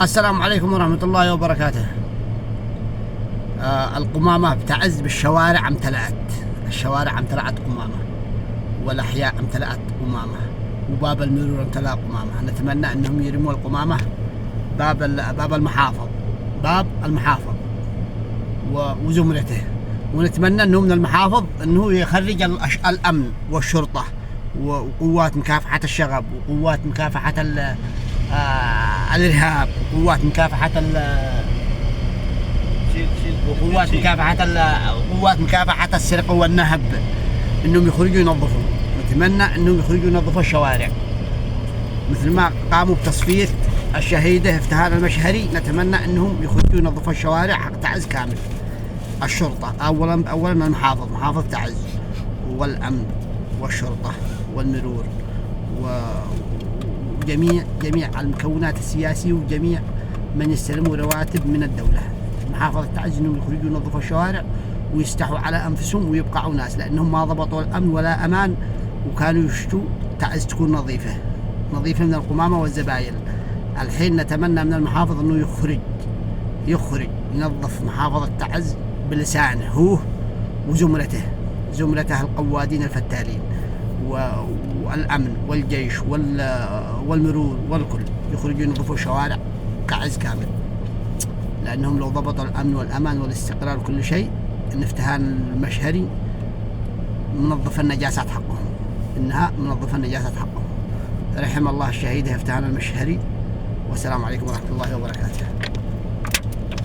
السلام عليكم ورحمة الله وبركاته. القمامة بتعز بالشوارع امتلأت، الشوارع امتلأت قمامة، والأحياء امتلأت قمامة، وباب المرور امتلأ قمامة. نتمنى أنهم يرموا القمامة باب المحافظ وزمرته، ونتمنى أنه من المحافظ أنه يخرج الأمن والشرطة وقوات مكافحة الشغب وقوات مكافحة الإرهاب وقوات مكافحة السرقة والنهب، إنهم يخرجوا ينظفوا. نتمنى إنهم يخرجوا ينظفوا الشوارع مثل ما قاموا بتصفية الشهيدة افتهار المشهري. نتمنى إنهم يخرجوا ينظفوا الشوارع حق تعز كامل. الشرطة أولا المحافظ، محافظ تعز، والأمن والشرطة والمرور جميع المكونات السياسية وجميع من يستلموا رواتب من الدولة. محافظة تعز انهم يخرجوا ينظفوا الشوارع ويستحوا على انفسهم ويبقعوا ناس، لانهم ما ضبطوا الامن ولا امان، وكانوا يشتوا تعز تكون نظيفة من القمامة والزبايل. الحين نتمنى من المحافظ انه يخرج ينظف محافظة تعز بلسانه هو وزمرته القوادين الفتالين والأمن والجيش والمرور والكل، يخرجوا ينظفوا شوارع كعز كامل، لأنهم لو ضبطوا الأمن والأمان والاستقرار وكل شيء، إن افتهان المشهري منظف النجاسات حقهم، إنها منظفة النجاسات حقهم. رحم الله الشهيد افتهان المشهري، والسلام عليكم ورحمة الله وبركاته.